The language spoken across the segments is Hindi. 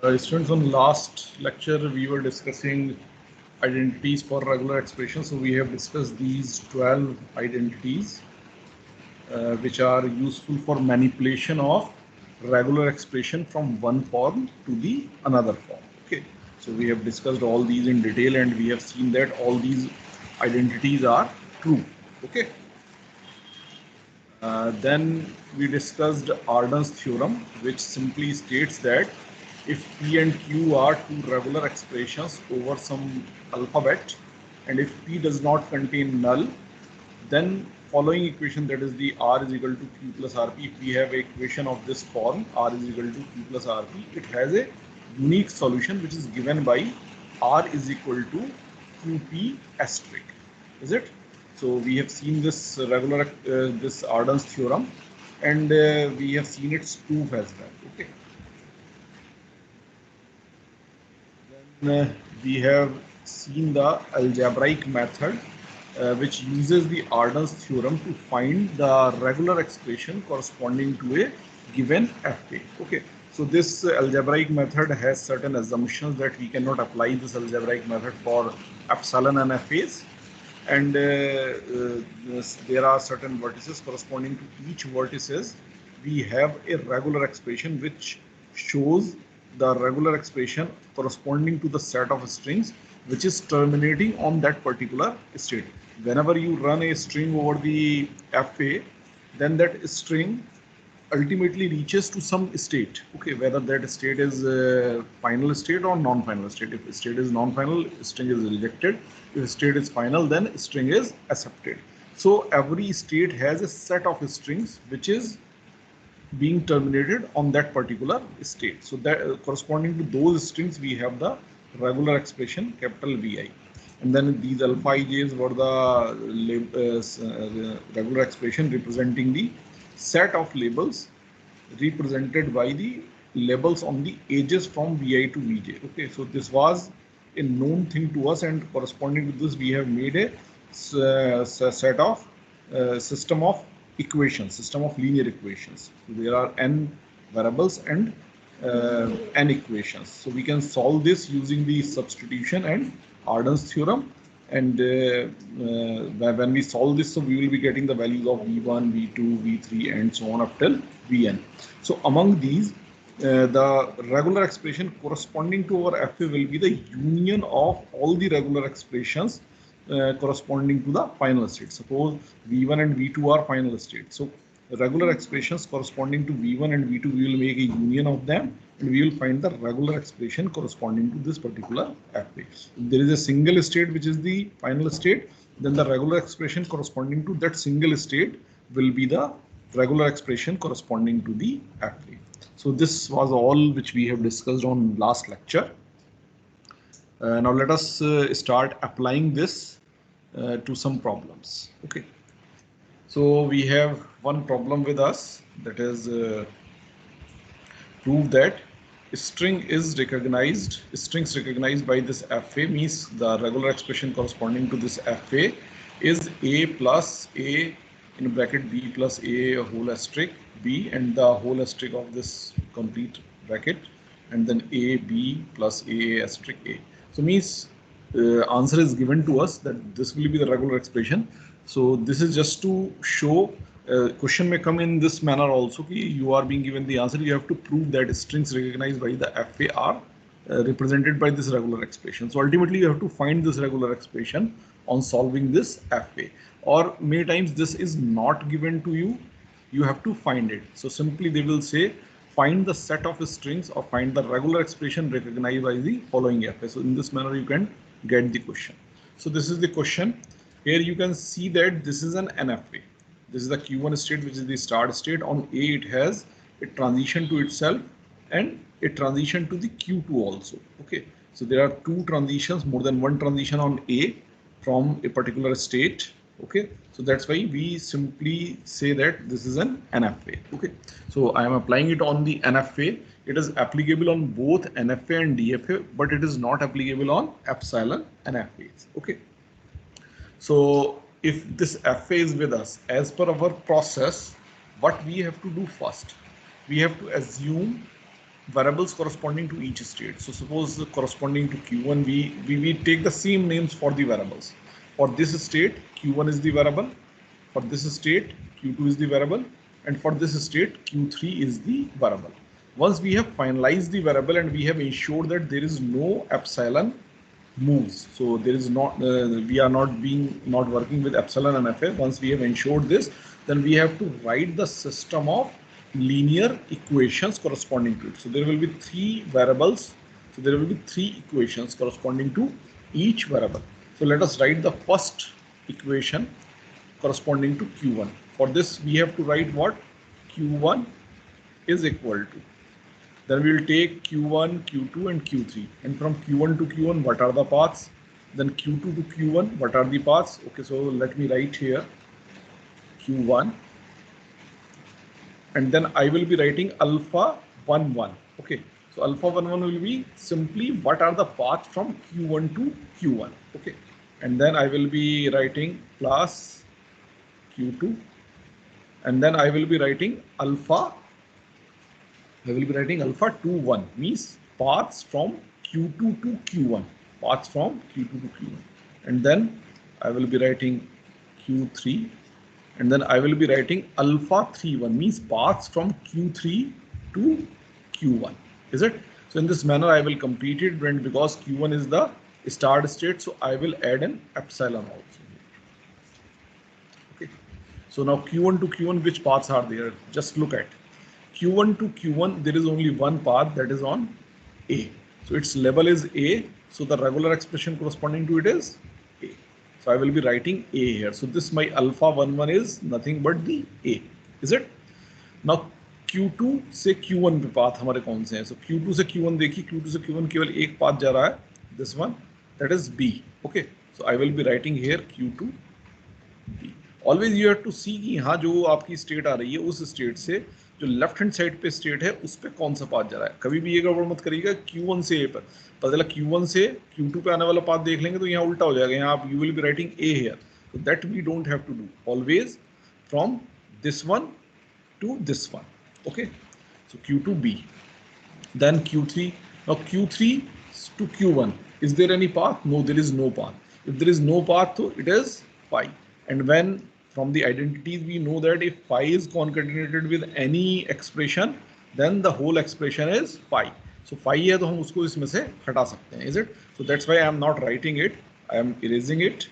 Students, on last lecture we were discussing identities for regular expressions. So we have discussed these 12 identities which are useful for manipulation of regular expression from one form to the another form. Okay, so we have discussed all these in detail and we have seen that all these identities are true. Okay. Then we discussed Arden's theorem, which simply states that if P and Q are two regular expressions over some alphabet, and if P does not contain null, then following equation, that is the R is equal to Q plus RP, if we have an equation of this form, R is equal to Q plus RP, it has a unique solution which is given by R is equal to QP asterisk. Is it? So we have seen this regular, this Arden's theorem, and we have seen its proof as well. Okay. Then we have seen the algebraic method, which uses the Arden's theorem to find the regular expression corresponding to a given FA. Okay. So this algebraic method has certain assumptions that we cannot apply this algebraic method for epsilon and FAs. And there are certain vertices corresponding to each vertices. We have a regular expression which shows the regular expression corresponding to the set of strings which is terminating on that particular state. Whenever you run a string over the FA, then that string ultimately reaches to some state. Okay, whether that state is final state or non-final state. If state is non-final, string is rejected. If state is final, then string is accepted. So every state has a set of strings which is being terminated on that particular state. So that corresponding to those strings, we have the regular expression capital VI. And then these alpha ij's were the regular expression representing the set of labels represented by the labels on the edges from Vi to Vj. Okay, so this was a known thing to us, and corresponding to this we have made a set of system of equations, system of linear equations. So there are n variables and n equations. So we can solve this using the substitution and Arden's theorem. And when we solve this, so we will be getting the values of V1, V2, V3, and so on up till Vn. So among these, the regular expression corresponding to our FA will be the union of all the regular expressions corresponding to the final state. Suppose V1 and V2 are final state. So regular expressions corresponding to V1 and V2, we will make a union of them, and we will find the regular expression corresponding to this particular FA. If there is a single state which is the final state, then the regular expression corresponding to that single state will be the regular expression corresponding to the FA. So this was all which we have discussed on last lecture. Now let us start applying this to some problems. Okay. So we have one problem with us, that is prove that strings recognized by this FA means the regular expression corresponding to this FA is A plus A in bracket B plus A whole asterisk B and the whole asterisk of this complete bracket, and then A B plus A asterisk A. So means answer is given to us that this will be the regular expression. So this is just to show question may come in this manner also. You are being given the answer, you have to prove that strings recognized by the FA are represented by this regular expression. So ultimately you have to find this regular expression on solving this FA, or many times this is not given to you, you have to find it. So simply they will say find the set of strings or find the regular expression recognized by the following FA. So in this manner you can get the question. So this is the question. Here you can see that this is an NFA. This is the Q1 state, which is the start state. On A it has a transition to itself and a transition to the Q2 also. Okay, so there are two transitions, more than one transition on A from a particular state. Okay, so that's why we simply say that this is an NFA. Okay, so I am applying it on the NFA. It is applicable on both NFA and DFA, but it is not applicable on epsilon and FAs. Okay. So if this FA is with us, as per our process, what we have to do first? We have to assume variables corresponding to each state. So suppose corresponding to Q1, we take the same names for the variables. For this state, Q1 is the variable. For this state, Q2 is the variable. And for this state, Q3 is the variable. Once we have finalized the variable and we have ensured that there is no epsilon moves, so there is not we are not working with epsilon and fa. Once we have ensured this, then we have to write the system of linear equations corresponding to it. So there will be three variables, so there will be three equations corresponding to each variable. So let us write the first equation corresponding to Q1. For this we have to write what? Q1 is equal to, then we will take Q1, Q2 and Q3, and from Q1 to Q1 what are the paths, then Q2 to Q1 what are the paths. Okay, so let me write here Q1, and then I will be writing alpha 1 1. Okay, so alpha 1 1 will be simply what are the paths from Q1 to Q1. Okay, and then I will be writing plus Q2, and then I will be writing alpha 2 1, means paths from Q2 to Q1, paths from Q2 to Q1, and then I will be writing Q3, and then I will be writing alpha 3 1, means paths from Q3 to Q1. Is it? So in this manner I will complete it, and because Q1 is the start state, so I will add an epsilon also. Okay, so now Q1 to Q1, which paths are there? Just look at Q1 to Q1, there is only one path, that is on A. So its level is A. So the regular expression corresponding to it is A. So I will be writing A here. So this my alpha 1 1 is nothing but the A. Is it? Now Q2 से Q1 पे path हमारे कौन से हैं? So Q2 से Q1 देखिए, Q2 से Q1 केवल एक path जा रहा है. This one, that is B. Okay. So I will be writing here Q2 B. Always you have to see कि यहाँ जो आपकी स्टेट आ रही है उस स्टेट से जो लेफ्ट हैंड साइड पे स्टेट है उस पे कौन सा पाथ जा रहा है. कभी भी ये गड़बड़ मत करिएगा Q1 से A पर, पता चला Q1 से Q2 पे आने वाला पाथ देख लेंगे तो यहाँ उल्टा हो जाएगा. यहाँ आप you will be writing A here, so that we don't have to do. Always from this one to this one. Okay, so Q2 B, then Q3. Now Q3 to Q1, is there any path? No, there is no path. If there is no path, so it is phi. And when from the identities we know that if phi is concatenated with any expression, then the whole expression is phi. So phi है तो हम उसको इसमें से हटा सकते हैं. Is it? So that's why I am not writing it. I am erasing it.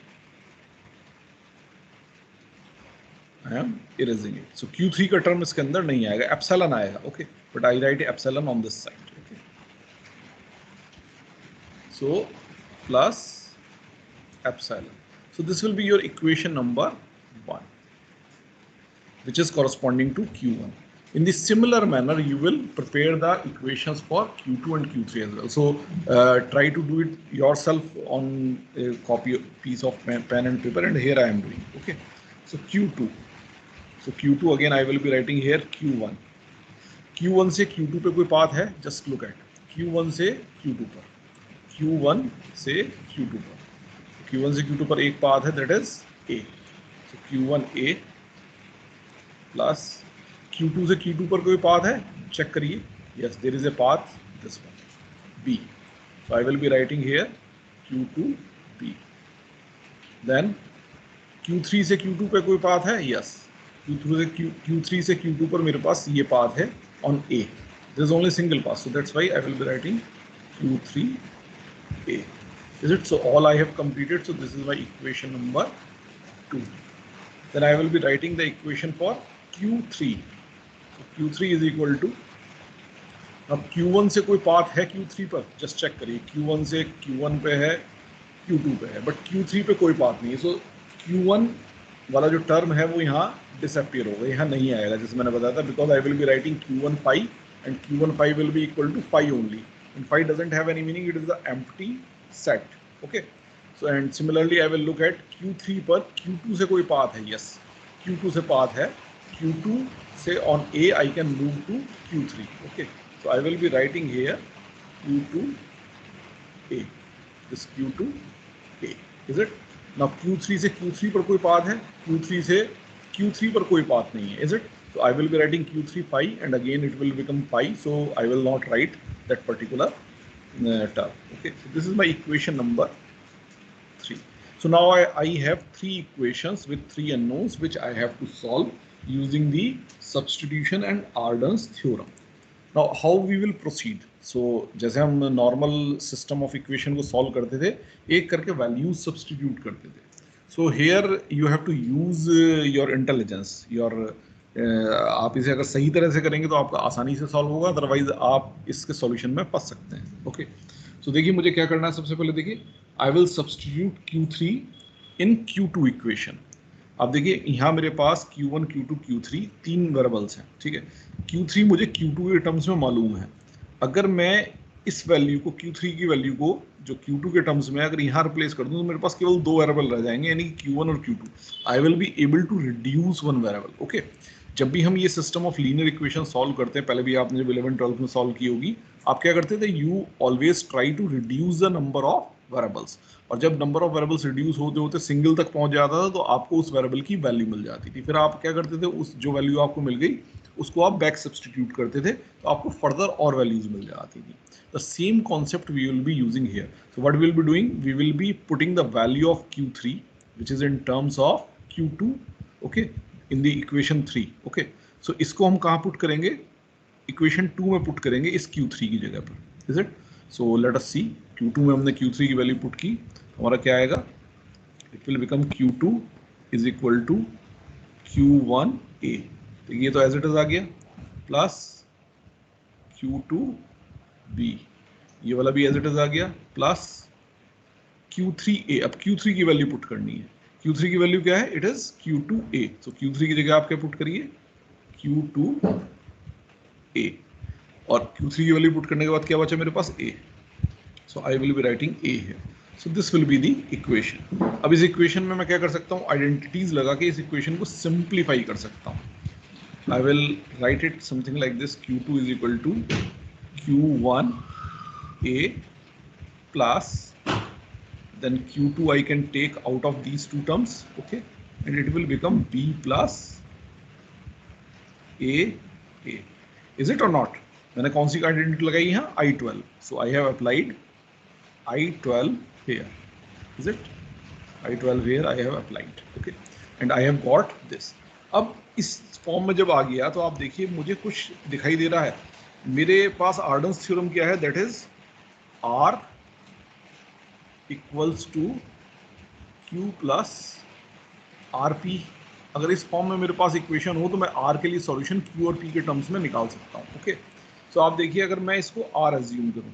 So Q3 का term इसके अंदर नहीं आएगा, epsilon आएगा. Okay, but I write epsilon on this side. Okay. So plus epsilon. So this will be your equation number 1, which is corresponding to Q1. In the similar manner, you will prepare the equations for Q2 and Q3 as well. So try to do it yourself on a piece of pen and paper, and here I am doing. Okay. So Q2. So Q2 again I will be writing here Q1. Q1 से Q2 पे कोई path है? Just look at Q1 से Q2 पर. Q1 से Q2 पर. Q1 से Q2 पर एक path है, that is A. So Q1 A plus Q2 से Q2 पर कोई path है? Check करिए. Yes, there is a path. This one B. So I will be writing here Q2 B. Then Q3 से Q2 पे कोई path है? Yes. Q3 से Q2 पर मेरे पास ये path है on A. There is only single path, so that's why I will be writing Q3 A. Is it? So all I have completed. So this is my equation number 2. Then I will be writing the equation for Q3. So Q3 is equal to, अब Q1 से कोई path है Q3 पर? Just check करिए. Q1 से Q1 पे है, Q2 पे है, but Q3 पे कोई path नहीं है. So Q1 वाला जो टर्म है वो यहाँ डिसअपियर होगा, यहाँ नहीं आएगा जैसे मैंने बताया था, because I will be writing Q1 phi and Q1 phi will be equal to phi only, and phi doesn't have any meaning, it is the empty set. Okay, so and similarly I will look at Q3 पर Q2 से कोई पाथ है? Yes, Q2 से पाथ है. Q2 से on A I can move to Q3. Okay, so I will be writing here Q2 A, this Q2 A. Is it? Now Q3 से Q3 पर कोई पाथ है? Q3 से Q3 पर कोई पाथ नहीं है. Is it? So I will be writing Q3 pi, and again it will become pi. So I will not write that particular term. Okay, so this is my equation number 3. So now I have 3 equations with 3 unknowns which I have to solve using the substitution and Arden's theorem. Now how we will proceed? So जैसे हम normal system of equation को solve करते थे, एक करके values substitute करते थे. So here you have to use your intelligence, your आप इसे अगर सही तरह से करेंगे तो आपका आसानी से सॉल्व होगा, अदरवाइज आप इसके सॉल्यूशन में फंस सकते हैं. ओके, सो देखिए मुझे क्या करना है. सबसे पहले देखिए, I will substitute Q3 in Q2 equation. अब देखिए यहाँ मेरे पास Q1, Q2, Q3 तीन वेरिएबल्स हैं. ठीक है, Q3 मुझे Q2 के टर्म्स में मालूम है. अगर मैं इस वैल्यू को Q3 की वैल्यू को जो Q2 के टर्म्स में अगर यहाँ रिप्लेस कर दूं तो मेरे पास केवल 2 वेरिएबल रह जाएंगे, यानी कि Q1 और Q2. I will be able to reduce one variable. Okay, जब भी हम ये system of linear equation solve करते हैं, पहले भी आपने जब 11-12 में सॉल्व की होगी, आप क्या करते थे, you always try to reduce the number of variables. और जब नंबर ऑफ वेरिएबल्स रिड्यूस होते होते सिंगल तक पहुंच जाता था तो आपको उस वेरिएबल की वैल्यू मिल जाती थी. फिर आप क्या करते थे, उस जो वैल्यू आपको मिल गई उसको आप बैक सब्स्टिट्यूट करते थे तो आपको फर्दर और वैल्यूज मिल जाती थी. The same concept we will be using here. So what we will be doing, we will be putting the value of Q3 which is in terms of Q2, okay, in the equation 3. okay, so इसको हम कहाँ पुट करेंगे, इक्वेशन 2 में पुट करेंगे इस Q3 की जगह पर. Is it? So let us see, Q2 में हमने Q3 की वैल्यू पुट की, हमारा क्या आएगा, it will become Q2 is equal to Q1A. तो ये तो एज इट इज आ गया, प्लस Q2B, ये वाला भी एज इट इज आ गया, प्लस Q3A. अब Q3 की वैल्यू पुट करनी है. Q3 की वैल्यू क्या है, इट इज Q2A. तो Q3 की जगह आप क्या पुट करिए, Q2A. और Q3 की वैल्यू पुट करने के बाद क्या बचा मेरे पास, A. So I will be writing A है. सो this will be the equation. अब इस इक्वेशन में मैं क्या कर सकता हूँ, आइडेंटिटीज लगा के इस इक्वेशन को सिंप्लीफाई कर सकता हूँ. I will write it something like this, Q2 is equal to Q1A plus then Q2 I can take out of these two terms, okay, and it will become B plus A. Is it or not? मैंने कौन सी आइडेंटिटी लगाई यहाँ, I12. So I have applied I12 here. Is it? I12 here I have applied, okay, and I have got this. अब इस फॉर्म में जब आ गया तो आप देखिए मुझे कुछ दिखाई दे रहा है. मेरे पास आर्डन्स थ्योरम क्या है, that is R equals to Q plus RP. अगर इस फॉर्म में मेरे पास इक्वेशन हो तो मैं R के लिए सॉल्यूशन Q और P के टर्म्स में निकाल सकता हूँ. ओके, सो आप देखिए अगर मैं इसको R एज्यूम करूँ,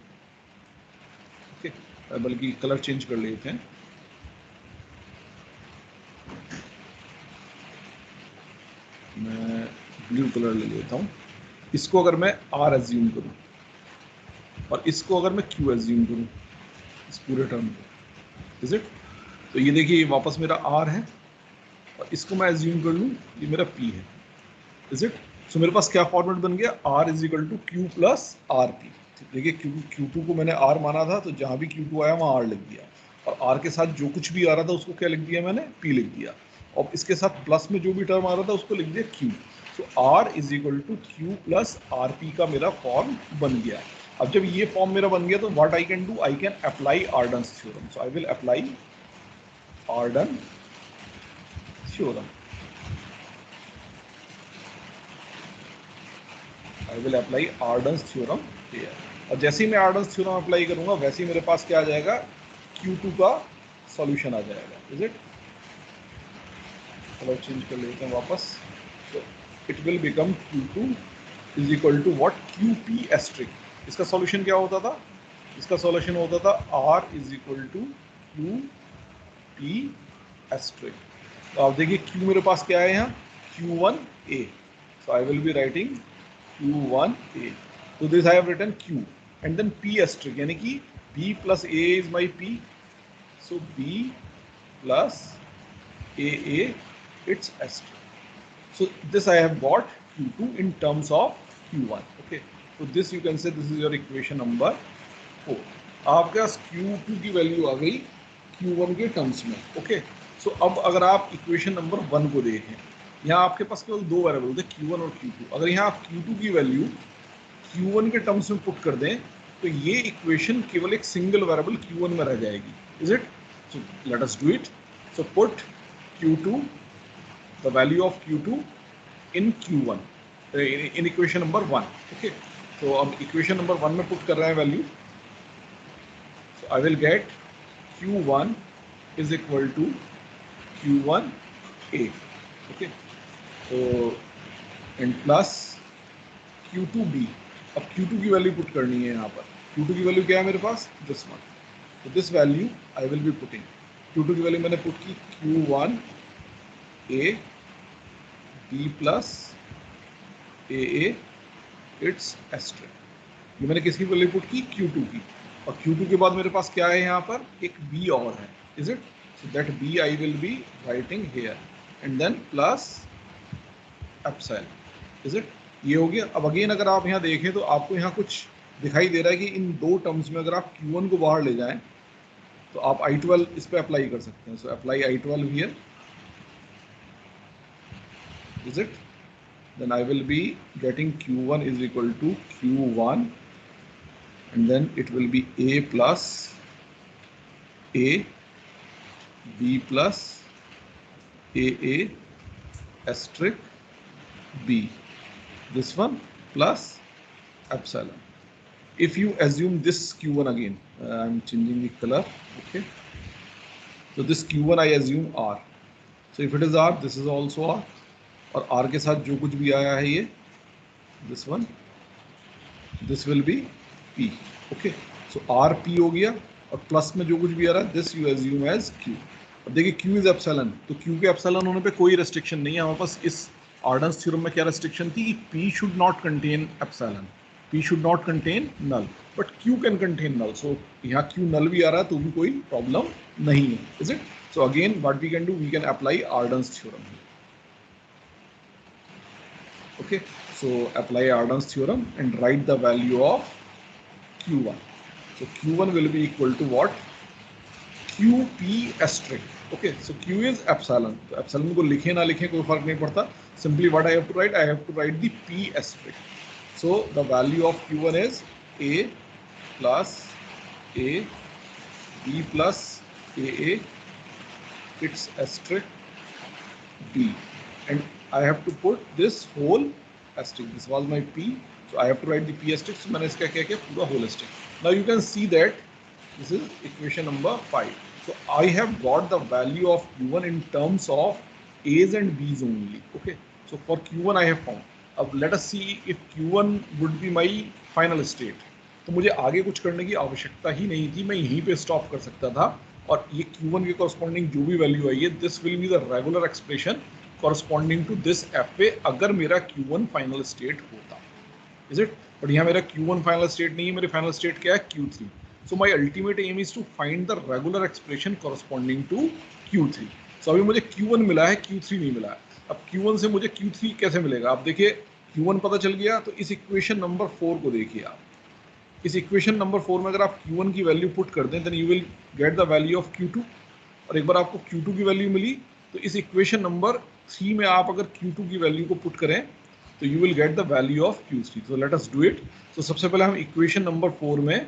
ओके, बल्कि कलर चेंज कर लेते हैं, मैं ब्लू कलर ले लेता हूँ. इसको अगर मैं R एज्यूम करूँ और इसको अगर मैं Q एज्यूम करूँ इस पूरे टर्म को, इज इट? तो ये देखिए वापस मेरा R है और इसको मैं एज्यूम कर लूँ ये मेरा P है. Is it? सो मेरे पास क्या फॉर्मेट बन गया, R is equal to Q plus RP. देखिए Q2 को मैंने R माना था तो जहाँ भी Q2 आया वहाँ R लिख दिया, और R के साथ जो कुछ भी आ रहा था उसको क्या लिख दिया मैंने, P लिख दिया, और इसके साथ प्लस में जो भी टर्म आ रहा था उसको लिख दिया Q. So R is equal to Q plus RP का मेरा फॉर्म बन गया. अब जब ये फॉर्म मेरा बन गया तो what I can do, I can apply Arden's theorem. So I will apply Arden theorem. I will apply Arden's theorem here. और जैसे ही मैं आर्डन्स थ्योरम अप्लाई करूंगा वैसे ही मेरे पास क्या आ जाएगा, Q2 का सॉल्यूशन आ जाएगा. Is it? कलर चेंज कर लेते हैं वापस. तो it will become Q2 is equal to what, QP asterisk. इसका सॉल्यूशन क्या होता था, इसका सॉल्यूशन होता था R is equal to QP asterisk. तो आप देखिए Q मेरे पास क्या है यहाँ, Q1A. So I will be writing Q1A. तो this I have written Q and then P asterisk, यानी कि B plus A is my P. So B plus AA its asterisk. So this I have got Q2 in terms of Q1. Okay. So this you can say this is your equation number 4. आपके पास Q2 की वैल्यू आ गई, q1 के टर्म्स में. ओके, सो अब अगर आप इक्वेशन नंबर 1 को देखें यहाँ आपके पास केवल दो वेरिएबल थे, Q1 और Q2। अगर यहाँ आप Q2 की वैल्यू Q1 के टर्म्स में पुट कर दें तो ये इक्वेशन केवल एक सिंगल वेरिएबल Q1 में रह जाएगी। Is it? So let us do it. So put Q2, the value of Q2 in Q1, in equation number 1. Okay, so अब equation number 1 में put कर रहे हैं value. So I will get Q1 is equal to Q1A. Okay, so and plus Q2B। अब Q2 की वैल्यू पुट करनी है यहाँ पर। Q2 की वैल्यू क्या है मेरे पास? This one. तो this value I will be putting. Q2 की वैल्यू मैंने पुट की Q1A B plus AA it's asterisk. ये मैंने किसकी वैल्यू पुट की? Q2 की। और Q2 के बाद मेरे पास क्या है यहाँ पर? एक B और है। Is it? So that B I will be writing here and then plus epsilon. Is it? ये हो गया। अब अगेन अगर आप यहाँ देखें तो आपको यहाँ कुछ दिखाई दे रहा है कि इन दो टर्म्स में अगर आप Q1 को बाहर ले जाएं तो आप I12 इस पे अप्लाई कर सकते हैं। So apply I12 here. Is it? then I will be getting Q1 is equal to Q1 and then it will be A plus A B plus AA asterisk B, this one plus epsilon. If you assume this Q1 again, I'm changing the color. Okay, so this Q1 I assume R. So if it is R, this is also R. और R के साथ जो कुछ भी आया है ये this one, this will be P. Okay, so R P हो गया और प्लस में जो कुछ भी आ रहा है this you assume as Q. अब देखिए Q is epsilon, तो Q के epsilon होने पे कोई रेस्ट्रिक्शन नहीं है हमारे पास। इस आर्डन्स थ्योरम में क्या रेस्ट्रिक्शन थी कि P should not contain epsilon, P should not contain null, but Q can contain null. So यहाँ Q null भी आ रहा है तो भी कोई प्रॉब्लम नहीं है। Is it? So again what we can do, we can apply Arden's theorem. Okay, so apply Arden's theorem and write the value of Q1. So Q1 will be equal to what? QP asterisk. Okay, so Q is epsilon. तो epsilon को लिखे ना लिखे कोई फर्क नहीं पड़ता. Simply what I have to write? I have to write the P asterisk. So the value of Q1 is A plus A B plus AA its asterisk B, and I have to put this whole asterisk. This was my P, so I have to write the P asterisk. So मैंने इसका क्या किया? पूरा whole asterisk. Now you can see that this is equation number 5. So I have got the value of Q1 in terms of A's and B's only. Okay, so for Q1 I have found. अब let us see if Q1 would be my final state. तो मुझे आगे कुछ करने की आवश्यकता ही नहीं थी, मैं यहीं पे स्टॉप कर सकता था और ये Q1 के कॉरस्पॉन्डिंग जो भी वैल्यू आई है this will be the regular expression corresponding to this FA अगर मेरा Q1 फाइनल स्टेट होता। Is it? बट यहाँ मेरा Q1 फाइनल स्टेट नहीं है, मेरे फाइनल स्टेट क्या है? Q3. So my ultimate aim is to find the regular expression corresponding to Q3. So अभी मुझे Q1 मिला है, Q3 नहीं मिला है। अब Q1 से मुझे Q3 कैसे मिलेगा? आप देखिए Q1 पता चल गया, तो इस इक्वेशन नंबर 4 को देखिए आप। इस इक्वेशन नंबर 4 में अगर आप Q1 की वैल्यू पुट कर दें then you will get the value of Q2, और एक बार आपको Q2 की वैल्यू मिली तो इस इक्वेशन नंबर 3 में आप अगर Q2 की वैल्यू को पुट करें तो you will get the value of Q3. तो लेट अस डू इट. तो सबसे पहले हम इक्वेशन नंबर 4 में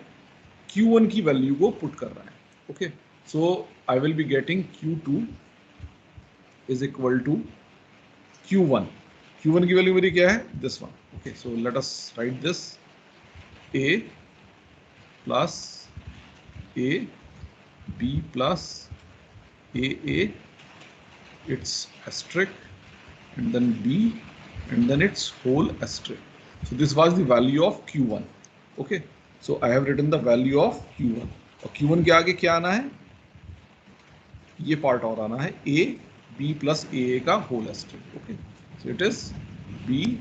Q1 की वैल्यू को पुट कर रहे हैं. Okay, so I will be getting Q2 is equal to Q1. Q1 की वैल्यू मेरी क्या है? This one. Okay, so let us write this. A plus A B plus AA its asterisk and then B and then its whole asterisk. So this was the value of Q1. Okay, so I have written the value of Q1 और Q1 के आगे क्या आना है? ये पार्ट और आना है A B plus AA का whole asterisk. Okay, so it is B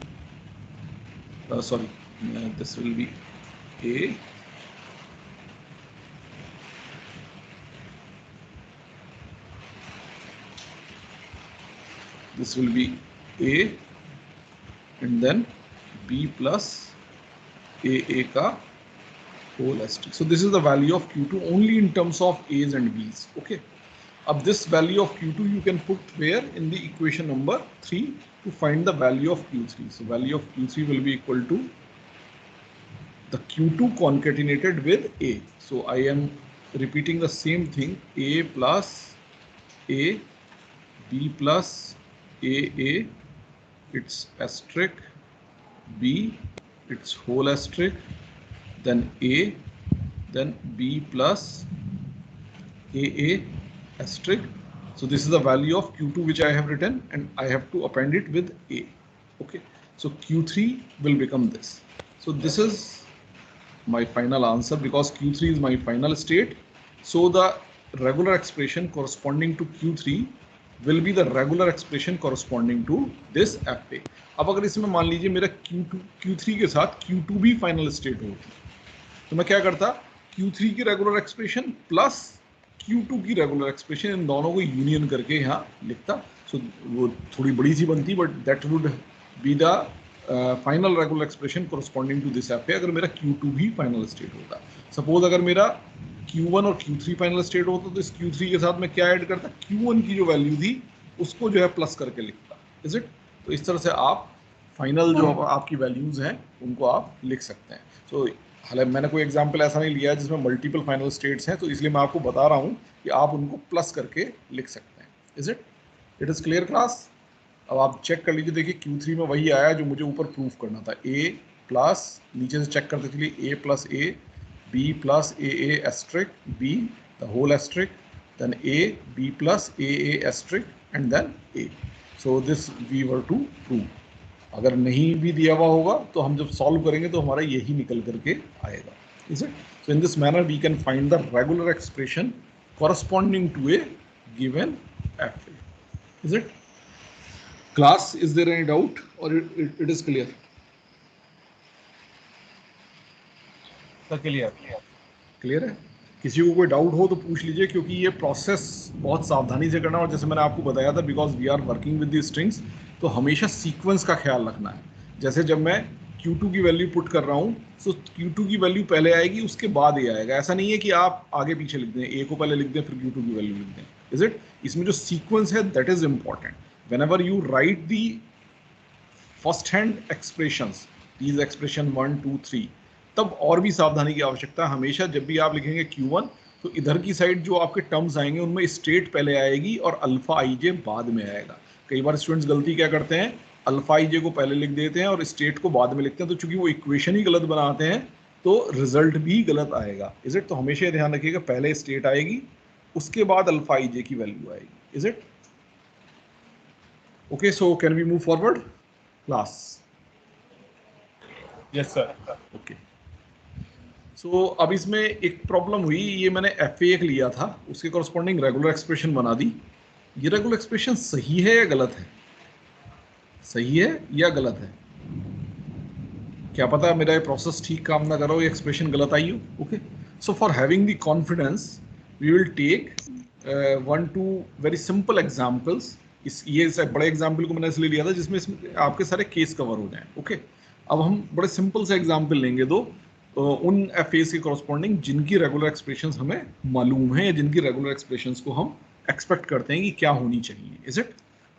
this will be A this will be A and then B plus AA का whole asterisk. So this is the value of Q2 only in terms of A's and B's. Okay, अब this value of Q2 you can put where in the equation number 3 to find the value of Q3. So value of Q3 will be equal to the Q2 concatenated with A. So I am repeating the same thing, A plus A, B plus AA, its asterisk, B, its whole asterisk, then A, then B plus AA asterisk. So this is the value of Q2 which I have written, and I have to append it with A. Okay, so Q3 will become this. So this is my final answer because Q3 is my final state. So the regular expression corresponding to Q3 will be the regular expression corresponding to this FA. अब अगर इसमें मान लीजिए मेरा Q3 के साथ Q2 भी फाइनल स्टेट होती तो मैं क्या करता, Q3 की रेगुलर एक्सप्रेशन प्लस Q2 की रेगुलर एक्सप्रेशन, इन दोनों को यूनियन करके यहाँ लिखता. सो वो थोड़ी बड़ी सी बनती, but that would be the final regular expression corresponding to this F A अगर मेरा Q2 भी फाइनल स्टेट होता. सपोज अगर मेरा Q1 और Q3 फाइनल स्टेट होता तो इस Q3 के साथ मैं क्या ऐड करता, Q1 की जो वैल्यू थी उसको जो है प्लस करके लिखता. Is it? तो इस तरह से आप फाइनल जो आपकी वैल्यूज हैं उनको आप लिख सकते हैं. सो हालांकि मैंने कोई एग्जांपल ऐसा नहीं लिया जिसमें मल्टीपल फाइनल स्टेट्स हैं, तो इसलिए मैं आपको बता रहा हूं कि आप उनको प्लस करके लिख सकते हैं. Is it? It is clear class? अब आप चेक कर लीजिए, देखिए Q3 में वही आया जो मुझे ऊपर प्रूफ करना था. A प्लस, नीचे से चेक करते चलिए, A plus A, B plus AA asterisk, B the whole asterisk, then A, B plus AA asterisk and then A. So this we were to prove. अगर नहीं भी दिया हुआ होगा तो हम जब सॉल्व करेंगे तो हमारा यही निकल करके आएगा. Is it? So in this manner we can find the regular expression corresponding to a given FA. Is it? Class, is there any doubt or it is clear? Clear है? किसी को कोई डाउट हो तो पूछ लीजिए, क्योंकि ये प्रोसेस बहुत सावधानी से करना, और जैसे मैंने आपको बताया था because we are working with the strings, तो हमेशा सीक्वेंस का ख्याल रखना है. जैसे जब मैं Q2 की वैल्यू पुट कर रहा हूँ तो Q2 की वैल्यू पहले आएगी, उसके बाद ये आएगा. ऐसा नहीं है कि आप आगे पीछे लिख दें, A को पहले लिख दें फिर Q2 की वैल्यू लिख दें. Is it? इसमें जो सीक्वेंस है that is important. Whenever you right the first hand expressions, these expression 1 2 3, तब और भी सावधानी की आवश्यकता है. हमेशा जब भी आप लिखेंगे Q1 तो इधर की साइड जो आपके टर्म्स आएंगे उनमें स्टेट पहले आएगी और अल्फा IJ बाद में आएगा. कई बार स्टूडेंट्स गलती क्या करते हैं, अल्फा IJ को पहले लिख देते हैं और स्टेट को बाद में लिखते हैं, तो चूंकि वो इक्वेशन ही गलत बनाते हैं तो रिजल्ट भी गलत आएगा. Is it? तो हमेशा ध्यान रखिएगा पहले स्टेट आएगी उसके बाद अल्फा IJ की वैल्यू आएगी. Is it? Okay, so can we move forward class? Yes sir. Okay, so अब इसमें एक प्रॉब्लम हुई. ये मैंने FA एक लिया था, उसके कॉरस्पॉन्डिंग रेगुलर एक्सप्रेशन बना दी. ये रेगुलर एक्सप्रेशन सही है या गलत है? सही है या गलत है? क्या पता मेरा ये प्रोसेस ठीक काम ना करो, ये एक्सप्रेशन गलत आई हो. Okay, so for having the confidence we will take 1-2 very simple examples. ये बड़े एग्जाम्पल को मैंने इसलिए लिया था जिसमें आपके सारे केस कवर हो जाएं. ओके, अब हम बड़े सिंपल से एग्जाम्पल लेंगे दो उन FAs के कॉरस्पॉन्डिंग जिनकी रेगुलर एक्सप्रेशंस हमें मालूम है या जिनकी रेगुलर एक्सप्रेशंस को हम एक्सपेक्ट करते हैं कि क्या होनी चाहिए. Is it?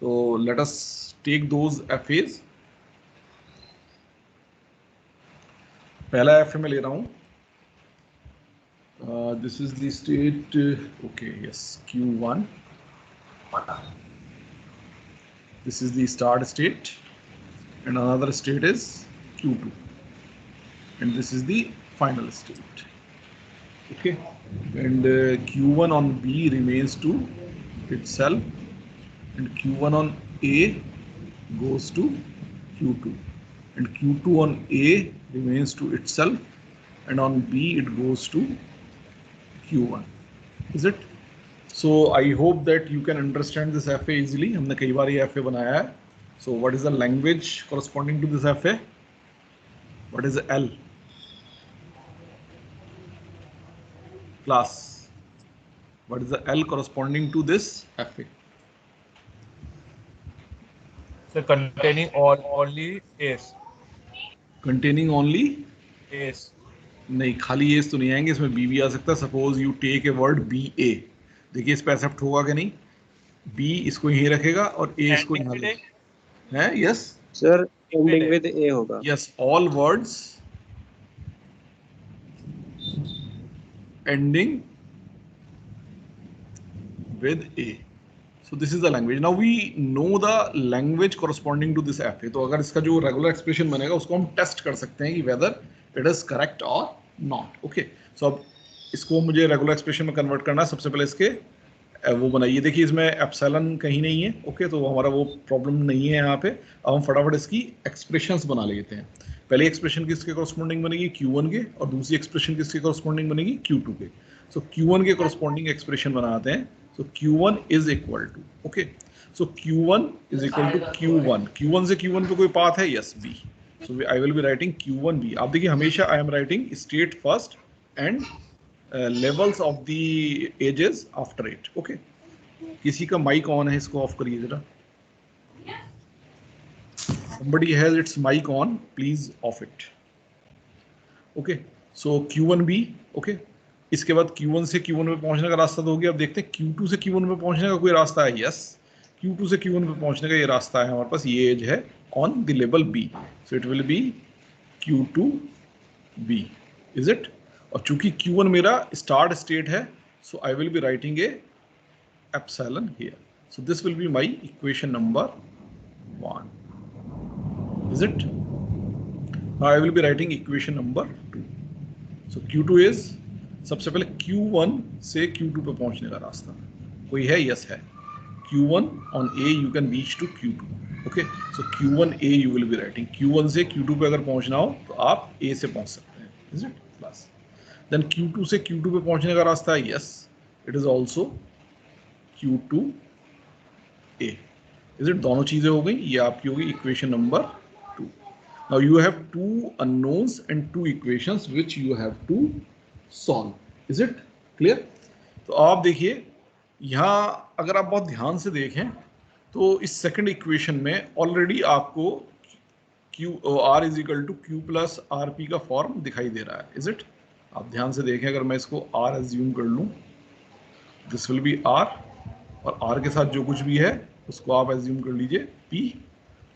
तो let us take those FAs. पहला FA में ले रहा हूं. This is the state. Okay, yes, Q1. This is the start state and another state is Q2, and this is the final state. Okay, and Q1 on B remains to itself, and Q1 on A goes to Q2, and Q2 on A remains to itself, and on B it goes to Q1. Is it? So I hope that you can understand this FA easily. हमने कई बार ये FA बनाया है. So what is the language corresponding to this FA? What is L? Class. What is the L corresponding to this FA? So containing only A's. Containing only A's. नहीं, खाली A's तो नहीं आएंगे, इसमें B भी आ सकता है. Suppose you take a word BA. देखिए इस पे एक्सेप्ट होगा कि नहीं, बी इसको यहीं रखेगा और ए इसको यहाँ एंडिंग रखेगा, है यस सर एंडिंग विद ए होगा। Yes, all words ending with A. So this is the language. Now we know the language corresponding to this FA. तो अगर इसका जो रेगुलर एक्सप्रेशन बनेगा उसको हम टेस्ट कर सकते हैं कि वेदर इट इज करेक्ट और नॉट। ओके, सो अब इसको मुझे रेगुलर एक्सप्रेशन में कन्वर्ट करना है। सबसे पहले इसके वो बनाइए, देखिए इसमें एप्सिलॉन कहीं नहीं है। ओके, तो हमारा वो प्रॉब्लम नहीं है यहाँ पे। अब हम फटाफट इसकी एक्सप्रेशंस बना लेते हैं। पहली एक्सप्रेशन किसके कॉरस्पॉन्डिंग बनेगी, Q1 के, और दूसरी एक्सप्रेशन किसके कॉरस्पॉन्डिंग बनेगी, Q2 के। सो Q1 के कॉरस्पॉन्डिंग एक्सप्रेशन बनाते हैं। So Q1 is equal to, okay, so Q1 is equal to Q1, Q1 से Q1 पे कोई पाथ है, yes B, so I will be writing Q1 B। आप देखिए हमेशा I am writing state first and levels of the ages after it। okay, किसी का माइक ऑन है, इसको ऑफ करिए जरा। somebody has its mic on, please off it। okay, so Q1 B, okay, इसके बाद Q1 से Q1 पे पहुंचने का रास्ता तो हो गया। अब देखते हैं Q2 से Q1 पे पहुंचने का कोई रास्ता है, यस, Q2 से Q1 पे पहुंचने का ये रास्ता है हमारे पास, ये एज है on the level B, so it will be Q2B, is it. और चूंकि Q1 मेरा स्टार्ट स्टेट है, so I will be writing a epsilon here, so this will be my equation number 1, is it. Now I will be writing equation number 2। So Q2 is, सबसे पहले Q1 से Q2 पे पहुंचने का रास्ता कोई है, यस है, Q1 on A you can reach to Q2। Okay, so Q1 A you will be writing, Q1 से Q2 पे अगर पहुंचना हो तो आप A से पहुंच सकते हैं, is it, plus then Q2 से Q2 पे पहुंचने का रास्ता है, yes, it is also Q2 A, is it. दोनों चीजें हो गई, ये आपकी होगी equation number 2। Now you have 2 unknowns and 2 equations which you have to solve, is it clear. तो आप देखिए यहाँ अगर आप बहुत ध्यान से देखें तो इस सेकंड इक्वेशन में ऑलरेडी आपको R is equal to Q plus R P का फॉर्म दिखाई दे रहा है, इज इट। आप ध्यान से देखें, अगर मैं इसको R एज्यूम कर लूँ, दिस विल बी R, और R के साथ जो कुछ भी है उसको आप एज्यूम कर लीजिए P,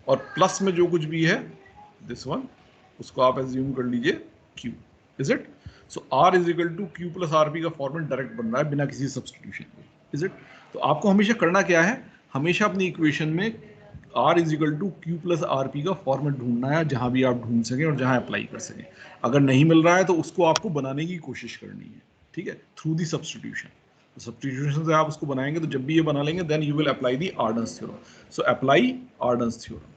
और प्लस में जो कुछ भी है दिस वन, उसको आप एज्यूम कर लीजिए Q, is it. So R is equal to Q plus R P का फॉर्मेट डायरेक्ट बन रहा है बिना किसी सब्सटीट्यूशन के, इज इट। तो आपको हमेशा करना क्या है, हमेशा अपनी इक्वेशन में R is equal to Q plus R P का फॉर्मेट ढूंढना है, जहां भी आप ढूंढ सकें और जहां अप्लाई कर सकें। अगर नहीं मिल रहा है तो उसको आपको बनाने की कोशिश करनी है, ठीक है, थ्रू दी सब्सटीट्यूशन। तो सब्सटीट्यूशन से आप उसको बनाएंगे, तो जब भी ये बना लेंगे then you will apply the Arden's theorem. So apply Arden's theorem,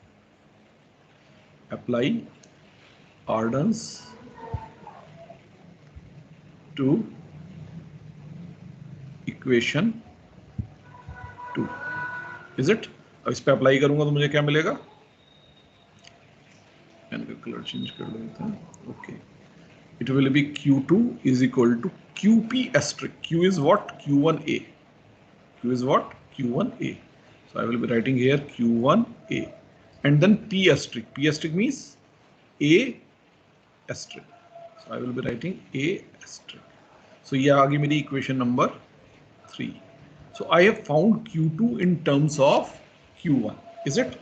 apply Arden's to equation 2, is it. अब इस पे अप्लाई करूंगा तो मुझे क्या मिलेगा, पेन का कलर चेंज कर लेते हैं। Okay, it will be Q2 is equal to QP asterisk, Q is what, Q1A, Q is what, Q1A, so I will be writing here Q1A, and then P asterisk, P asterisk means A asterisk, so I will be writing A asterisk। so ये आ गई मेरी equation number 3। so I have found Q2 in terms of Q1, is it,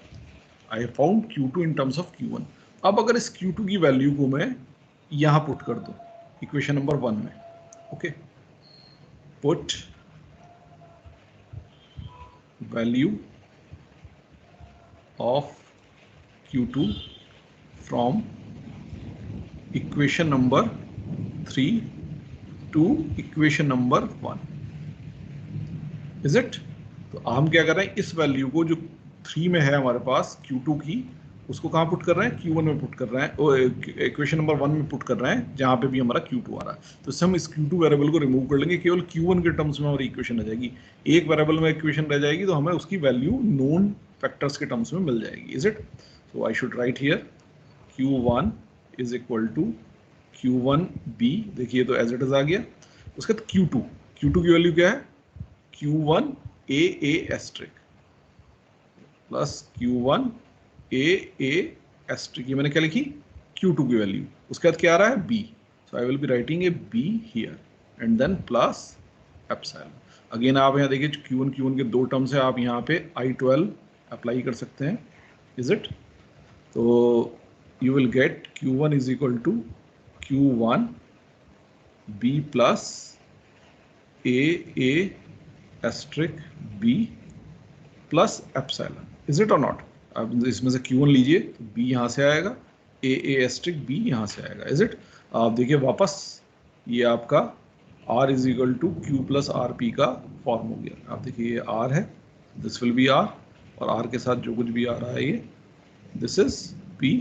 I have found Q2 in terms of Q1। अब अगर इस Q2 की वैल्यू को मैं यहाँ पुट कर दूं इक्वेशन नंबर 1 में, okay, put value of Q2 from equation number 3 to equation number 1, is it. तो हम क्या कर रहे हैं, इस वैल्यू को जो 3 में है हमारे पास Q2 की, उसको कहाँ पुट कर रहे हैं, Q1 में पुट कर रहे हैं, इक्वेशन नंबर 1 में पुट कर रहे हैं, जहाँ पे भी हमारा Q2 आ रहा है। तो हम इस Q2 वेरिएबल को रिमूव कर लेंगे, केवल Q1 के टर्म्स में हमारी इक्वेशन रह जाएगी। एक वेरिएबल में इक्वेशन रह जाएगी तो हमें उसकी वैल्यू नोन फैक्टर्स के टर्म्स में मिल जाएगी, is it. So I should write here Q1 is equal to Q1B, देखिए तो एज इट इज आ गया। उसके बाद Q2 की वैल्यू क्या है, Q1A asterisk plus Q1A asterisk, ये मैंने क्या लिखी, Q2 की वैल्यू। उसके बाद क्या आ रहा है, B, so I will be writing a B here and then plus epsilon. Again आप यहाँ देखिए Q1 के दो टर्म्स है, आप यहाँ पे I12 अप्लाई कर सकते हैं, इज इट? तो you will get Q1 is equal to Q1 B plus A asterisk B plus epsilon, is it और नॉट? अब इसमें से Q1 लीजिए तो B यहाँ से आएगा, A एस्ट्रिक B यहाँ से आएगा, इज इट? आप देखिए वापस ये आपका R is equal to Q plus R P का फॉर्म हो गया। आप देखिए ये R है, दिस विल बी R, और R के साथ जो कुछ भी आ रहा है ये दिस इज P,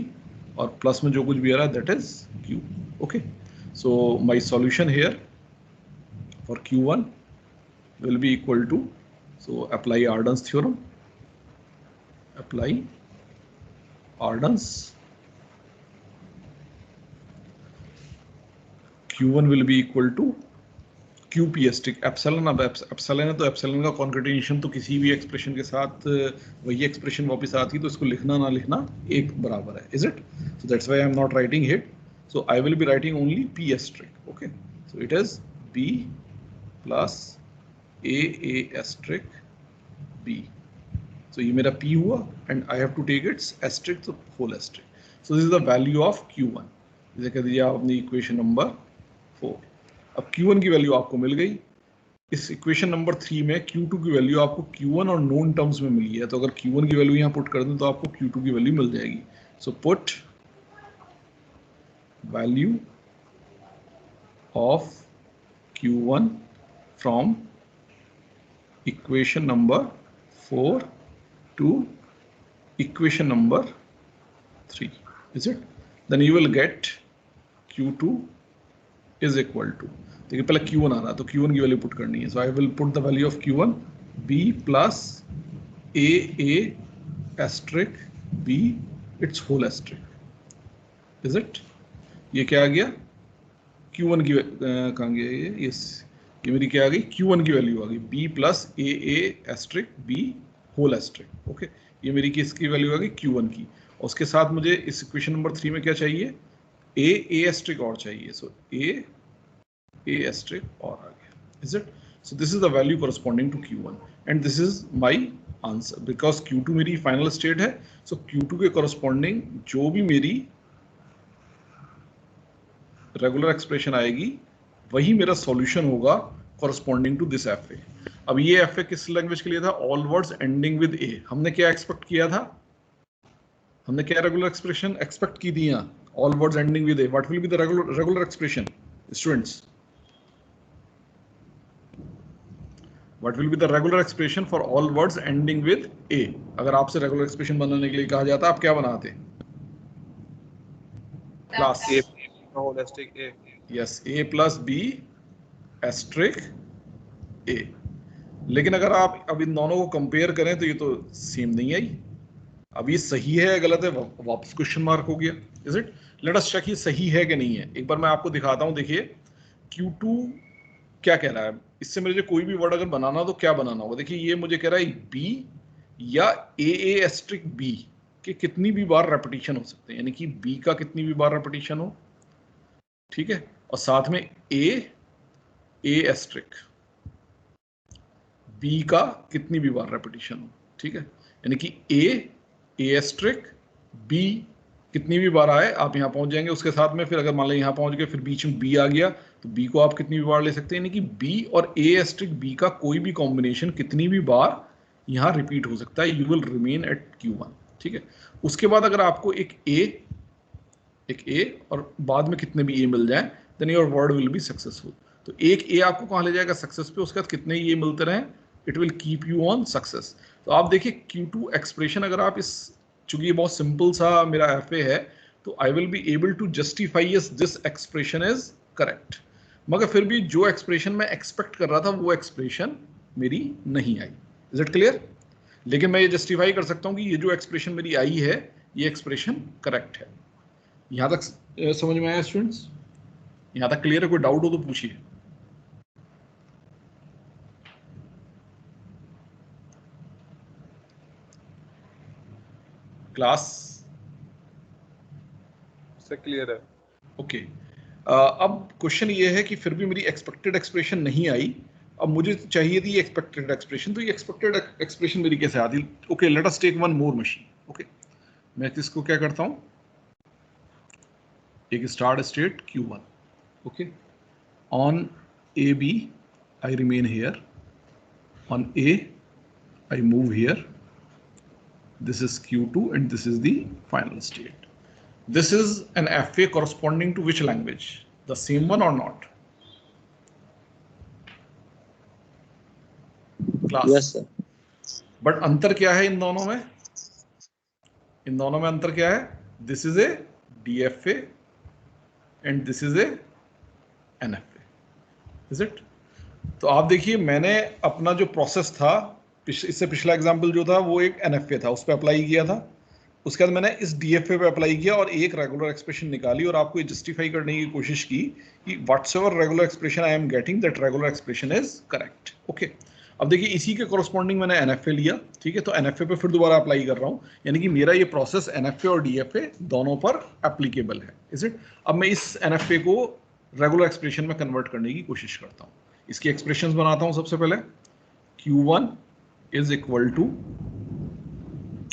और प्लस में जो कुछ भी आ रहा है that is Q। Okay, so my solution here for Q1 will be equal to, so apply Arden's theorem, apply Arden's, Q1 will be equal to QP stick epsilon. अब एप्सिलॉन है तो एप्सिलॉन का कॉन्केटेनेशन तो किसी भी एक्सप्रेशन के साथ वही एक्सप्रेशन वापस आती है, तो इसको लिखना ना लिखना एक बराबर है, is it? So that's why I am not writing it, so I will be writing only P asterisk. Okay, so it is B plus A asterisk B, so ये मेरा P हुआ and I have to take its asterisk, तो whole asterisk. So this is the value of Q1, इसे कह दीजिए आपने इक्वेशन नंबर 4। अब Q1 की वैल्यू आपको मिल गई। इस इक्वेशन नंबर 3 में Q2 की वैल्यू आपको Q1 और नोन टर्म्स में मिली है, तो अगर Q1 की वैल्यू यहाँ पुट कर दें तो आपको Q2 की वैल्यू मिल जाएगी। So put value of Q1 from equation number 4 to equation number 3, is it? Then you will get Q2 is equal to, देखिए पहले Q1 आ रहा है तो Q1 की वैल्यू पुट करनी है, so I will put the value of Q1 B plus A asterisk B its whole asterisk, is it? ये क्या आ गया? Q1 की कहाँ गया ये? यस, ये मेरी क्या आ गई? Q1 की वैल्यू आ गई B plus A asterisk B whole asterisk. Okay, ये मेरी किसकी वैल्यू आ गई? Q1 की। और उसके साथ मुझे इस इक्वेशन नंबर 3 में क्या चाहिए? A एस्ट्रिक और चाहिए, सो A एस्ट्रिक और आ गया, is it? So this is the value corresponding to Q1 and this is my answer, because Q2 मेरी फाइनल स्टेट है, सो Q2 के corresponding जो भी मेरी रेगुलर एक्सप्रेशन आएगी वही मेरा सॉल्यूशन होगा corresponding to this F A. अब ये एफ ए किस लैंग्वेज के लिए था? All words ending with A. हमने क्या एक्सपेक्ट किया था? हमने क्या रेगुलर एक्सप्रेशन एक्सपेक्ट की थी? यहाँ all words ending with A, what will be the regular expression students? What will be the regular expression for all words ending with A? अगर आपसे रेगुलर एक्सप्रेशन बनाने के लिए कहा जाता आप क्या बनाते? Class whole asterisk A. Yes, A plus B asterisk A। लेकिन अगर आप अब इन दोनों को कंपेयर करें तो ये तो सेम नहीं आई। अब ये सही है या गलत है, वापस क्वेश्चन मार्क हो गया, is it? Let us check ये सही है कि नहीं है। एक बार मैं आपको दिखाता हूं, देखिए Q2 क्या कह रहा है। इससे मुझे कोई भी वर्ड अगर बनाना हो तो क्या बनाना होगा? देखिए ये मुझे कह रहा है B या A एस्ट्रिक B के कितनी भी बार रेपिटेशन हो सकते हैं, यानी कि B का कितनी भी बार रेपिटेशन हो, ठीक है, और साथ में A एस्ट्रिक B का कितनी भी बार रेपिटेशन हो, ठीक है, यानी कि A एस्ट्रिक B कितनी भी बार आए आप यहाँ पहुंच जाएंगे। उसके साथ में फिर अगर मान लें यहाँ पहुंच गए फिर बीच में B आ गया तो B को आप कितनी भी बार ले सकते हैं, यानी कि B और A एस्ट्रिक B का कोई भी कॉम्बिनेशन कितनी भी बार यहाँ रिपीट हो सकता है। You will remain at Q1, ठीक है। उसके बाद अगर आपको एक A और बाद में कितने भी A मिल जाए then your word will be successful. तो एक A आपको कहाँ ले जाएगा? सक्सेस पे। उसके बाद कितने A मिलते रहे it will keep you on success. तो आप देखिए Q2 एक्सप्रेशन अगर आप इस, चूंकि ये बहुत सिंपल सा मेरा FA है, तो I will be able to justify yes this expression is correct. मगर फिर भी जो एक्सप्रेशन मैं एक्सपेक्ट कर रहा था वो एक्सप्रेशन मेरी नहीं आई। Is it clear? लेकिन मैं ये जस्टिफाई कर सकता हूँ कि ये जो एक्सप्रेशन मेरी आई है ये एक्सप्रेशन करेक्ट है। यहाँ तक समझ में आया स्टूडेंट्स? यहाँ तक क्लियर है? कोई डाउट हो तो पूछिए। क्लास से क्लियर है? ओके। अब क्वेश्चन ये है कि फिर भी मेरी एक्सपेक्टेड एक्सप्रेशन नहीं आई अब मुझे चाहिए थी एक्सपेक्टेड एक्सप्रेशन, तो ये एक्सपेक्टेड एक्सप्रेशन मेरी कैसे आती? Okay, let us take one more machine. Okay, मैं इसको क्या करता हूं, एक start state Q1. Okay, on AB I remain here, on A I move here, this is Q2 and this is the final state. This is an FA corresponding to which language? The same one or not? Class. Yes sir. But अंतर क्या है इन दोनों में? इन दोनों में अंतर क्या है? This is a DFA and this is a NFA. Is it? तो आप देखिए, मैंने अपना जो प्रोसेस था, इससे पिछला एग्जांपल जो था वो एक NFA था, उस पर अप्लाई किया था. उसके बाद मैंने इस DFA पे अप्लाई किया और एक रेगुलर एक्सप्रेशन निकाली और आपको ये जस्टिफाई करने की कोशिश की कि whatsoever regular expression I am getting, that regular expression is correct. Okay, अब देखिए इसी के कॉरस्पॉन्डिंग मैंने NFA लिया. ठीक है, तो NFA पे फिर दोबारा अप्लाई कर रहा हूँ, यानी कि मेरा ये प्रोसेस NFA और DFA दोनों पर एप्लीकेबल है. Is it? अब मैं इस NFA को रेगुलर एक्सप्रेशन में कन्वर्ट करने की कोशिश करता हूँ. इसकी एक्सप्रेशंस बनाता हूँ. सबसे पहले Q1 is equal to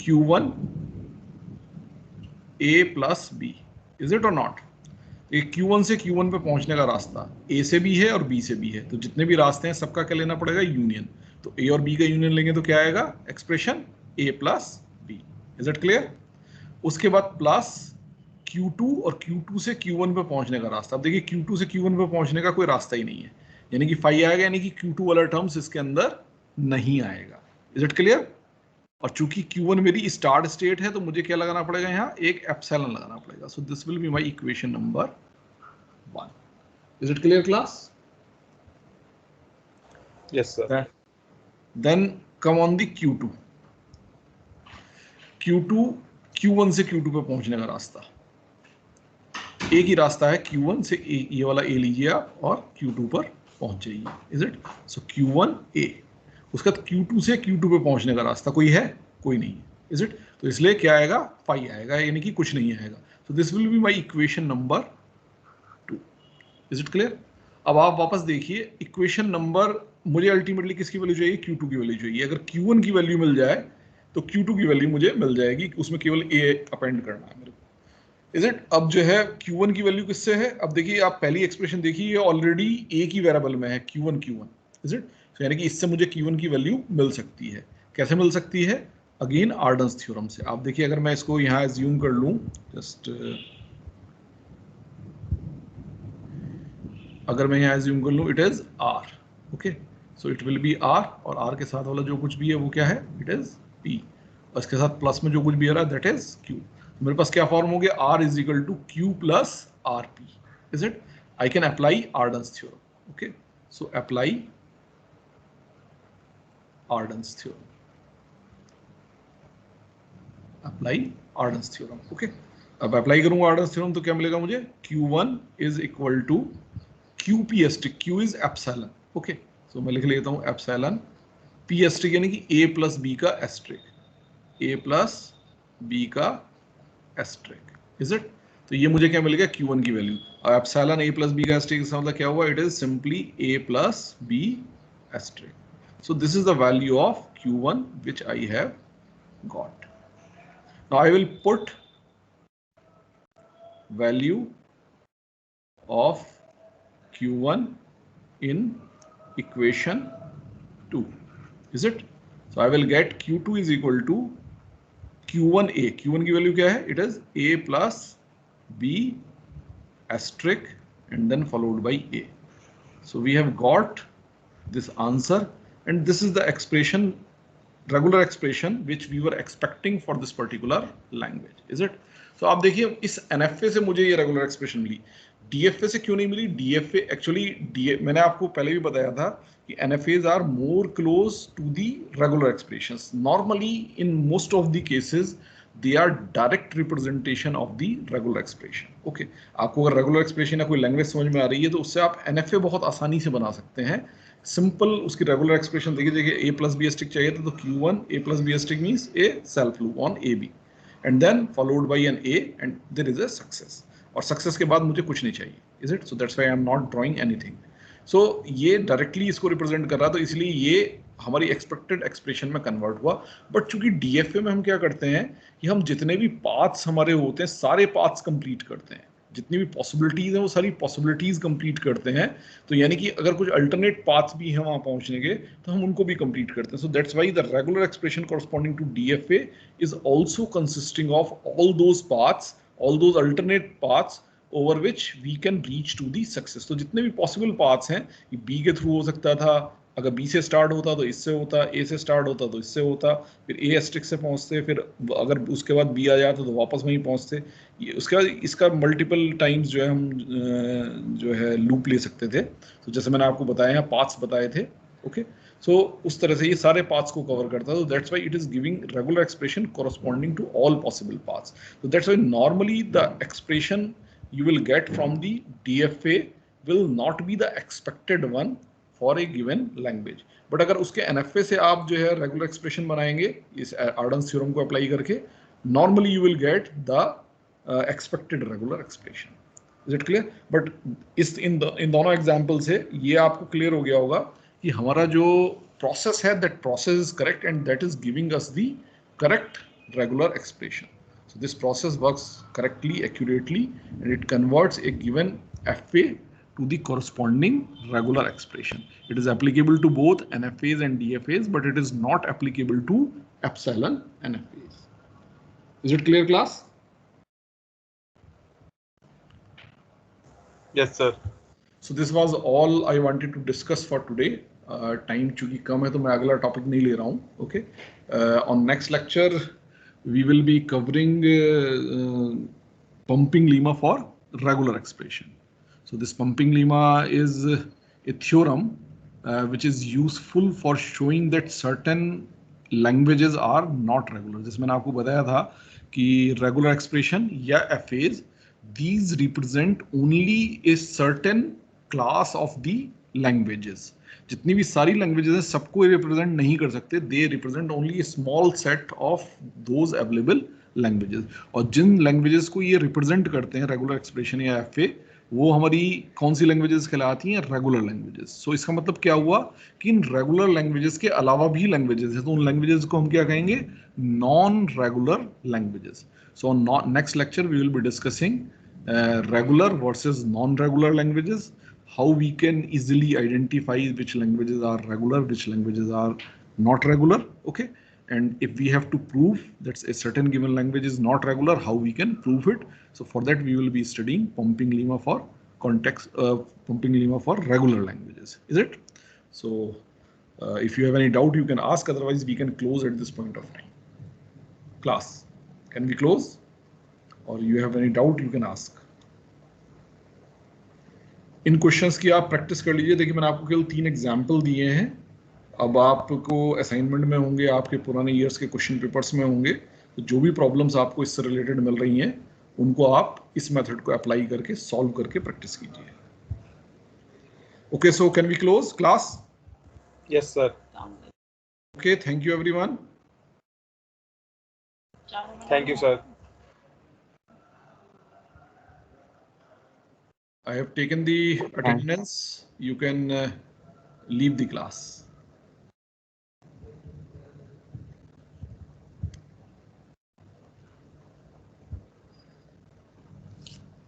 Q1 A plus B. Is it और नॉट? एक Q1 से Q1 पे पहुंचने का रास्ता A से भी है और B से भी है, तो जितने भी रास्ते हैं सबका क्या लेना पड़ेगा? यूनियन. तो A और B का यूनियन लेंगे तो क्या आएगा? Expression A plus B. Is it clear? उसके बाद प्लस Q2 और Q2 से Q1 पे पहुंचने का रास्ता. अब देखिए Q2 से Q1 पे पहुंचने का कोई रास्ता ही नहीं है, यानी कि फाई आएगा, यानी कि Q2 वाला टर्म्स इसके अंदर नहीं आएगा. Is it clear? और चूंकि Q1 मेरी स्टार्ट स्टेट है तो मुझे क्या लगाना पड़ेगा? यहाँ एक एप्सिलॉन लगाना पड़ेगा. सो this will be my equation number 1. Is it clear class? Yes sir. Then come on the Q2. Q1 से Q2 पे पहुंचने का रास्ता एक ही रास्ता है. Q1 से A, ये वाला A लीजिए आप और Q2 पर पहुंच जाइए. Is it? So Q1 A. उसका Q2 से Q2 पे पहुंचने का रास्ता कोई है? कोई नहीं है. Is it? तो इसलिए क्या आएगा? फाई आएगा, यानी कि कुछ नहीं आएगा. सो this will be my equation number 2. Is it clear? अब आप वापस देखिए, इक्वेशन नंबर मुझे अल्टीमेटली किसकी वैल्यू चाहिए? Q2 की वैल्यू चाहिए. अगर Q1 की वैल्यू मिल जाए तो Q2 की वैल्यू मुझे मिल जाएगी, उसमें केवल A अपेंड करना है मेरे को. Is it? अब जो है Q1 की वैल्यू किससे है? अब देखिए, आप पहली एक्सप्रेशन देखिए, ये ऑलरेडी A की वेरिएबल में है Q1. Is it? तो यानी कि इससे मुझे Q1 की वैल्यू मिल सकती है. कैसे मिल सकती है? अगेन आर्डन्स थ्योरम से. आप देखिए, अगर मैं इसको यहाँ एज्यूम कर लूँ, जस्ट अगर मैं यहाँ एज्यूम कर लूँ, it is R. Okay, so it will be R, और R के साथ वाला जो कुछ भी है वो क्या है? इट इज P, और इसके साथ प्लस में जो कुछ भी आ रहा है दैट इज Q. मेरे पास क्या फॉर्म हो गया? R is equal to Q plus RP. Is it? I can apply Arden's theorem. Okay, so apply Arden's theorem. Apply Arden's theorem. Okay, अब अप्लाई करूंगा आर्डन्स थ्योरम तो क्या मिलेगा मुझे? Q1 is equal to QP asterisk. Q is epsilon. Okay, so मैं लिख लेता हूं एप्सिलॉन P एस्ट्रिक, यानी कि A प्लस B का एस्ट्रिक. A प्लस B का एस्ट्रिक. Is it? तो ये मुझे क्या मिल गया? Q1 की वैल्यू. और एप्सिलॉन A प्लस B का एस्ट्रिक, इसका मतलब क्या हुआ? It is simply A plus B asterisk. So this is the value of Q1 which I have got. Now I will put value of Q1 in equation 2. Is it? So I will get Q2 is equal to Q1A. Q1 की वैल्यू क्या है? It is A plus B asterisk and then followed by A. So we have got this answer, and this is the expression, regular expression which we were expecting for this particular language. Is it? So आप देखिए, इस NFA से मुझे ये रेगुलर एक्सप्रेशन मिली. DFA से क्यों नहीं मिली? DFA एक्चुअली मैंने आपको पहले भी बताया था कि NFAs are more close to the regular expressions. Normally in most of the cases they are direct representation of the regular expression. Okay, आपको अगर रेगुलर एक्सप्रेशन या कोई लैंग्वेज समझ में आ रही है तो उससे आप NFA बहुत आसानी से बना सकते हैं. सिंपल उसकी रेगुलर एक्सप्रेशन देखिए, A प्लस बी एस्ट्रिक चाहिए था तो Q1 A plus B asterisk means A self loop on AB and then followed by an A and there is a success. और सक्सेस के बाद मुझे कुछ नहीं चाहिए. Is it? So that's why I am not drawing anything. So ये डायरेक्टली इसको रिप्रेजेंट कर रहा, तो इसलिए ये हमारी एक्सपेक्टेड एक्सप्रेशन में कन्वर्ट हुआ। बट चूंकि डीएफए में हम क्या करते हैं कि हम जितने भी पाथ्स हमारे होते हैं सारे पाथ्स कंप्लीट करते हैं, जितनी भी पॉसिबिलिटीज हैं वो सारी पॉसिबिलिटीज कंप्लीट करते हैं। तो यानी कि अगर कुछ अल्टरनेट पाथ्स भी हैं वहां पहुंचने के तो हम उनको भी कंप्लीट करते हैं। So that's why the regular expression corresponding to DFA is also consisting of all those paths, all those alternate paths over which we can reach to the success. तो जितने भी पॉसिबल पाथ्स हैं, बी के थ्रू हो सकता था, अगर बी से स्टार्ट होता तो इससे होता, ए से स्टार्ट होता तो इससे होता, फिर ए एस्ट्रिक से पहुंचते, फिर अगर उसके बाद बी आ जाता तो वापस वहीं पहुंचते। उसके बाद इसका मल्टीपल टाइम्स जो है हम जो है लूप ले सकते थे। तो जैसे मैंने आपको बताया है, पाथ्स बताए थे। ओके, सो उस तरह से ये सारे पाथ्स को कवर करता है। तो that's why it is giving regular expression corresponding to all possible paths. तो that's why normally the expression you will get from the DFA will not be the expected one for a given language. But अगर उसके NFA से आप जो है रेगुलर एक्सप्रेशन बनाएंगे इस आर्डन्स थ्योरम को अप्लाई करके, normally you will get the expected regular expression. Is it clear? But in दोनों एग्जाम्पल से ये आपको क्लियर हो गया होगा कि हमारा जो प्रोसेस है that process is correct and that is giving us the correct regular expression. So this process works correctly, accurately, and it converts a given FA to the corresponding regular expression. It is applicable to both NFAs and DFAs, but it is not applicable to epsilon NFAs. Is it clear, class? Yes, sir. So this was all I wanted to discuss for today. Time चूंकि कम है तो मैं अगला टॉपिक नहीं ले रहा हूँ. Okay. On next lecture we will be covering pumping lemma for regular expression. So this pumping lemma is a theorem which is useful for showing that certain languages are not regular. जिस मैंने आपको बताया था कि regular expression या FAs, these represent only a certain class of the languages. जितनी भी सारी लैंग्वेजेस हैं सबको रिप्रेजेंट नहीं कर सकते, they represent only A small set of those available languages. और जिन लैंग्वेजेस को ये रिप्रेजेंट करते हैं रेगुलर एक्सप्रेशन या एफए, वो हमारी कौन सी लैंग्वेजेस कहलाती हैं? Regular languages. सो इसका मतलब क्या हुआ कि इन रेगुलर लैंग्वेजेस के अलावा भी लैंग्वेजेस हैं, तो उन लैंग्वेजेस को हम क्या कहेंगे? Non regular languages. So next lecture we will be discussing regular versus non regular languages, how we can easily identify which languages are regular, which languages are not regular. Okay, and if we have to prove that a certain given language is not regular, how we can prove it? So for that we will be studying pumping lemma for pumping lemma for regular languages. Is it? So if you have any doubt you can ask, otherwise we can close at this point of time. Class, can we close? Or you have any doubt you can ask. In questions की आप प्रैक्टिस कर लीजिए। देखिए मैंने आपको केवल 3 एग्जाम्पल दिए हैं, अब आपको असाइनमेंट में होंगे, आपके पुराने ईयर्स के क्वेश्चन पेपर्स में होंगे, तो जो भी प्रॉब्लम्स आपको इससे रिलेटेड मिल रही हैं उनको आप इस मेथड को अप्लाई करके सॉल्व करके प्रैक्टिस कीजिए। Okay, so can we close class? Yes, sir. Okay, thank you everyone. Thank you, sir. I have taken the attendance. You can leave the class.